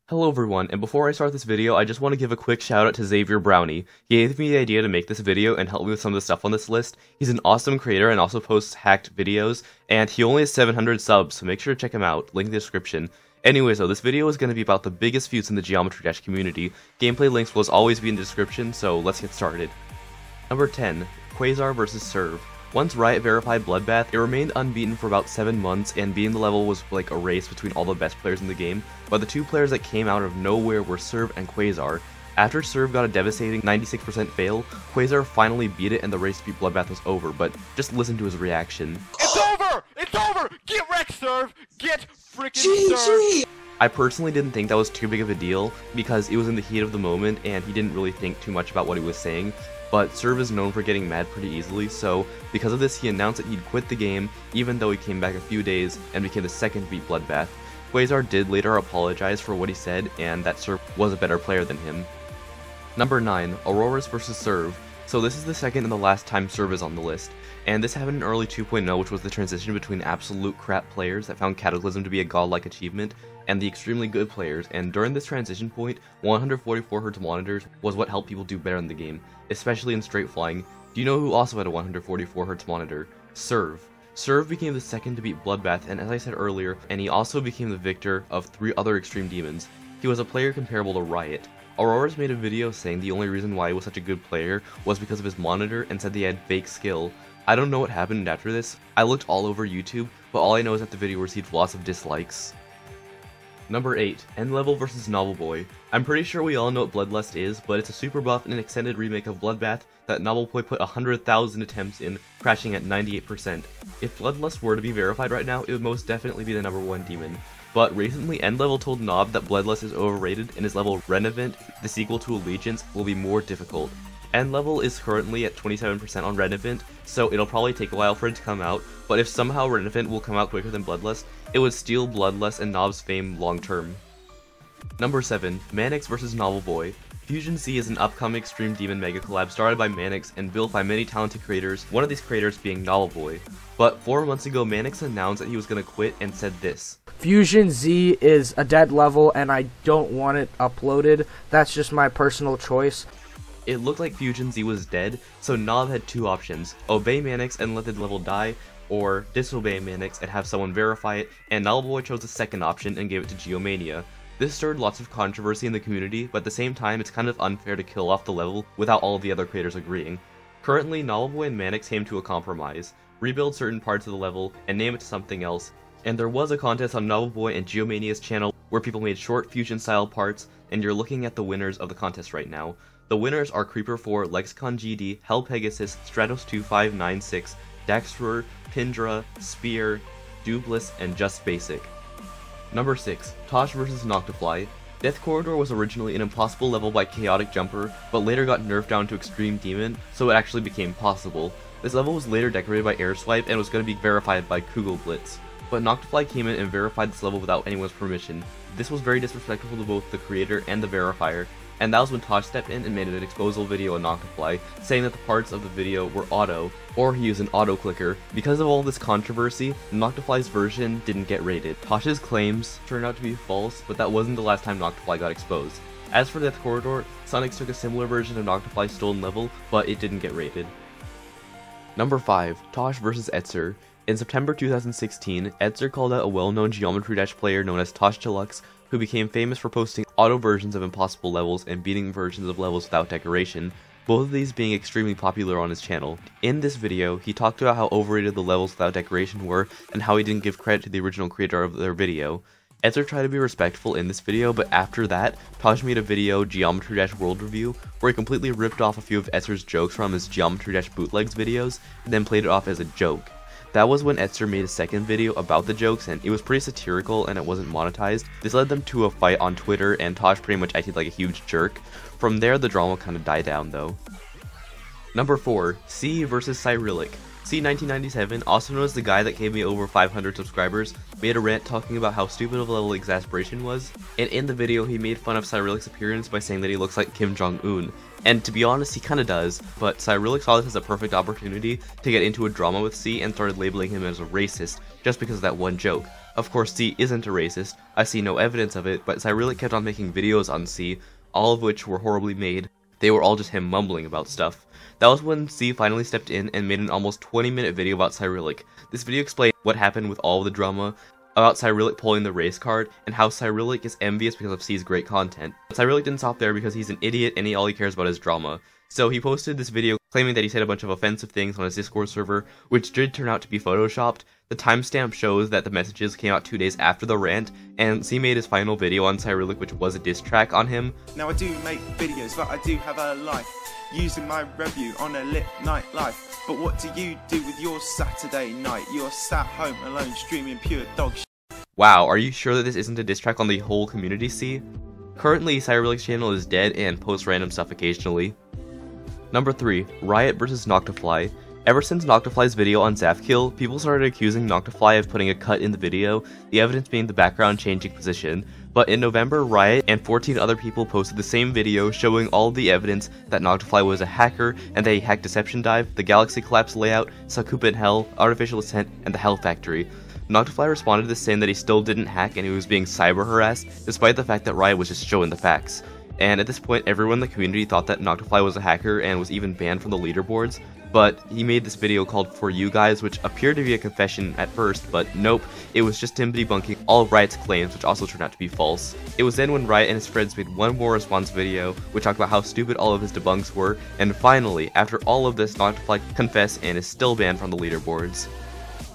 Hello everyone, and before I start this video, I just want to give a quick shout out to Xavier Brownie. He gave me the idea to make this video and help me with some of the stuff on this list. He's an awesome creator and also posts hacked videos, and he only has 700 subs, so make sure to check him out, link in the description. Anyways though, this video is going to be about the biggest feuds in the Geometry Dash community. Gameplay links will as always be in the description, so let's get started. Number 10. Quasar vs Serve. Once Riot verified Bloodbath, it remained unbeaten for about 7 months, and beating the level was like a race between all the best players in the game, but the two players that came out of nowhere were Serve and Quasar. After Serve got a devastating 96% fail, Quasar finally beat it and the race to beat Bloodbath was over, but just listen to his reaction. It's over! It's over! Get wrecked, Serve! Get frickin' Serve! I personally didn't think that was too big of a deal, because it was in the heat of the moment and he didn't really think too much about what he was saying, but Serve is known for getting mad pretty easily, so because of this he announced that he'd quit the game, even though he came back a few days and became the second to beat Bloodbath. Quasar did later apologize for what he said, and that Serve was a better player than him. Number 9. Auroras vs Serve. So this is the second and the last time Serve is on the list, and this happened in early 2.0, which was the transition between absolute crap players that found Cataclysm to be a godlike achievement, and the extremely good players, and during this transition point, 144Hz monitors was what helped people do better in the game, especially in straight flying. Do you know who also had a 144Hz monitor? Serve. Serve became the second to beat Bloodbath, and as I said earlier, and he also became the victor of 3 other extreme demons. He was a player comparable to Riot. Auroras made a video saying the only reason why he was such a good player was because of his monitor, and said he had fake skill. I don't know what happened after this. I looked all over YouTube, but all I know is that the video received lots of dislikes. Number 8. End Level vs Novelboy. I'm pretty sure we all know what Bloodlust is, but it's a super buff and an extended remake of Bloodbath that Novelboy put 100,000 attempts in, crashing at 98%. If Bloodlust were to be verified right now, it would most definitely be the number 1 demon. But recently, End Level told Nob that Bloodlust is overrated and his level Renovant, the sequel to Allegiance, will be more difficult. End Level is currently at 27% on Renovant, so it'll probably take a while for it to come out, but if somehow Renovant will come out quicker than Bloodlust, it would steal Bloodlust and Nob's fame long term. Number 7. Manix vs Novelboy. Fusion Z is an upcoming Extreme Demon Mega Collab started by Manix and built by many talented creators, one of these creators being Novelboy. But 4 months ago, Manix announced that he was going to quit and said this. Fusion Z is a dead level and I don't want it uploaded. That's just my personal choice. It looked like Fusion Z was dead, so Nob had 2 options: obey Manix and let the level die, or disobey Manix and have someone verify it, and Novelboy chose the second option and gave it to Geomania. This stirred lots of controversy in the community, but at the same time it's kind of unfair to kill off the level without all of the other creators agreeing. Currently, Novelboy and Manix came to a compromise: rebuild certain parts of the level and name it to something else, and there was a contest on Novelboy and Geomania's channel where people made short Fusion style parts, and you're looking at the winners of the contest right now. The winners are Creeper 4, Lexicon GD, Hell Pegasus, Stratos 2596, Daxter, Pindra, Spear, Dublis, and Just Basic. Number 6. Tosh vs Noctifly. Death Corridor was originally an impossible level by Chaotic Jumper, but later got nerfed down to Extreme Demon, so it actually became possible. This level was later decorated by Airswipe and was going to be verified by Kugelblitz, but Noctifly came in and verified this level without anyone's permission. This was very disrespectful to both the creator and the verifier, and that was when Tosh stepped in and made an exposal video on Noctifly, saying that the parts of the video were auto, or he used an auto clicker. Because of all this controversy, Noctifly's version didn't get rated. Tosh's claims turned out to be false, but that wasn't the last time Noctifly got exposed. As for Death Corridor, Sonic took a similar version of Noctifly's stolen level, but it didn't get rated. Number 5. Tosh vs EdSir. In September 2016, EdSir called out a well-known Geometry Dash player known as Tosh Deluxe, who became famous for posting auto versions of impossible levels and beating versions of levels without decoration, both of these being extremely popular on his channel. In this video, he talked about how overrated the levels without decoration were, and how he didn't give credit to the original creator of their video. EdSir tried to be respectful in this video, but after that, Tosh made a video, Geometry Dash World Review, where he completely ripped off a few of EdSir's jokes from his Geometry Dash Bootlegs videos, and then played it off as a joke. That was when EdSir made a second video about the jokes, and it was pretty satirical and it wasn't monetized. This led them to a fight on Twitter, and Tosh pretty much acted like a huge jerk. From there, the drama kinda died down though. Number 4. C vs Cyclic. C1997, also known as the guy that gave me over 500 subscribers, made a rant talking about how stupid of a level Exasperation was, and in the video he made fun of Cyrilic's appearance by saying that he looks like Kim Jong-un. And to be honest, he kinda does, but Cyril saw this as a perfect opportunity to get into a drama with C and started labeling him as a racist just because of that one joke. Of course, C isn't a racist, I see no evidence of it, but Cyrillic kept on making videos on C, all of which were horribly made. They were all just him mumbling about stuff. That was when C finally stepped in and made an almost 20-minute video about Cyrillic. This video explained what happened with all of the drama, about Cyrillic pulling the race card, and how Cyrillic is envious because of C's great content. But Cyrillic didn't stop there because he's an idiot and all he cares about is drama. So he posted this video claiming that he said a bunch of offensive things on his Discord server, which did turn out to be photoshopped. The timestamp shows that the messages came out 2 days after the rant, and C made his final video on Cyrillic, which was a diss track on him. Now I do make videos, but I do have a life, using my review on a lit night life. But what do you do with your Saturday night? You're sat home alone streaming pure dog shit. Wow, are you sure that this isn't a diss track on the whole community, C? Currently, Cyrillic's channel is dead and posts random stuff occasionally. Number 3. Riot vs Noctifly. Ever since Noctifly's video on Zafkill, people started accusing Noctifly of putting a cut in the video, the evidence being the background changing position. But in November, Riot and 14 other people posted the same video showing all of the evidence that Noctifly was a hacker and that he hacked Deception Dive, the Galaxy Collapse layout, Sakupa in Hell, Artificial Ascent, and the Hell Factory. Noctifly responded to this saying that he still didn't hack and he was being cyber harassed, despite the fact that Riot was just showing the facts. And at this point, everyone in the community thought that Noctifly was a hacker and was even banned from the leaderboards, but he made this video called For You Guys, which appeared to be a confession at first, but nope, it was just him debunking all of Riot's claims, which also turned out to be false. It was then when Riot and his friends made one more response video, which talked about how stupid all of his debunks were, and finally, after all of this, Noctifly confessed and is still banned from the leaderboards.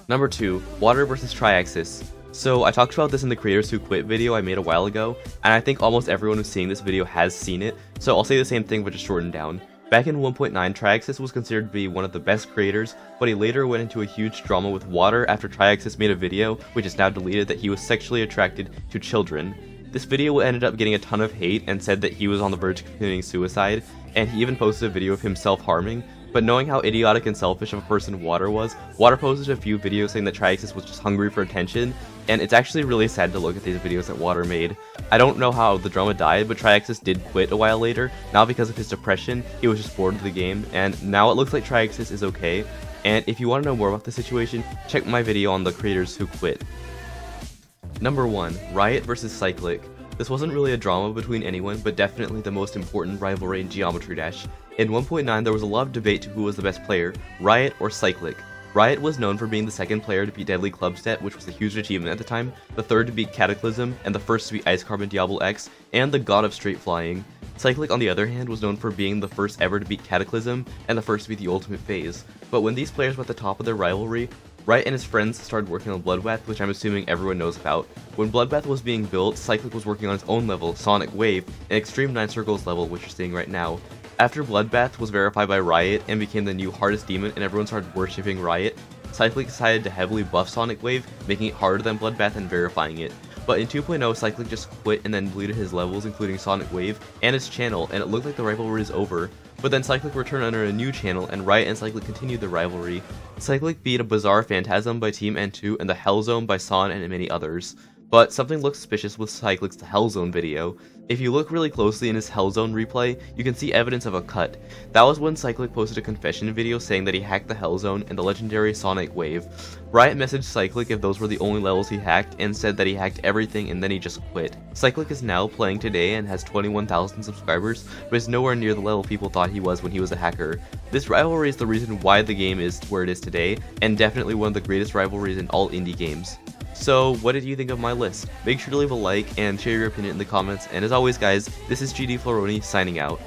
Number 2. Water vs Triaxis. So I talked about this in the Creators Who Quit video I made a while ago, and I think almost everyone who's seeing this video has seen it, so I'll say the same thing but just shortened down. Back in 1.9, Triaxis was considered to be one of the best creators, but he later went into a huge drama with Water after Triaxis made a video, which is now deleted, that he was sexually attracted to children. This video ended up getting a ton of hate and said that he was on the verge of committing suicide, and he even posted a video of himself harming. But knowing how idiotic and selfish of a person Water was, Water posted a few videos saying that Triaxis was just hungry for attention, and it's actually really sad to look at these videos that Water made. I don't know how the drama died, but Triaxis did quit a while later, not because of his depression, he was just bored of the game, and now it looks like Triaxis is okay, and if you want to know more about the situation, check my video on the Creators Who Quit. Number 1. Riot vs Cyclic. This wasn't really a drama between anyone, but definitely the most important rivalry in Geometry Dash. In 1.9 there was a lot of debate to who was the best player, Riot or Cyclic. Riot was known for being the second player to beat Deadly Clubstet, which was a huge achievement at the time, the third to beat Cataclysm, and the first to beat Ice Carbon Diablo X, and the god of straight flying. Cyclic, on the other hand, was known for being the first ever to beat Cataclysm, and the first to beat the Ultimate Phase. But when these players were at the top of their rivalry, Riot and his friends started working on Bloodbath, which I'm assuming everyone knows about. When Bloodbath was being built, Cyclic was working on his own level, Sonic Wave, and Extreme 9 Circles level, which you're seeing right now. After Bloodbath was verified by Riot and became the new hardest demon and everyone started worshipping Riot, Cyclic decided to heavily buff Sonic Wave, making it harder than Bloodbath and verifying it. But in 2.0, Cyclic just quit and then deleted his levels, including Sonic Wave, and his channel, and it looked like the rivalry is over. But then Cyclic returned under a new channel, and Riot and Cyclic continued the rivalry. Cyclic beat a Bizarre Phantasm by Team N2 and the Hell Zone by Son and many others. But something looks suspicious with Cyclic's The Hell Zone video. If you look really closely in his Hell Zone replay, you can see evidence of a cut. That was when Cyclic posted a confession video saying that he hacked the Hell Zone and the legendary Sonic Wave. Riot messaged Cyclic if those were the only levels he hacked and said that he hacked everything and then he just quit. Cyclic is now playing today and has 21,000 subscribers, but is nowhere near the level people thought he was when he was a hacker. This rivalry is the reason why the game is where it is today, and definitely one of the greatest rivalries in all indie games. So, what did you think of my list? Make sure to leave a like and share your opinion in the comments, and as always guys, this is GD Flaaroni signing out.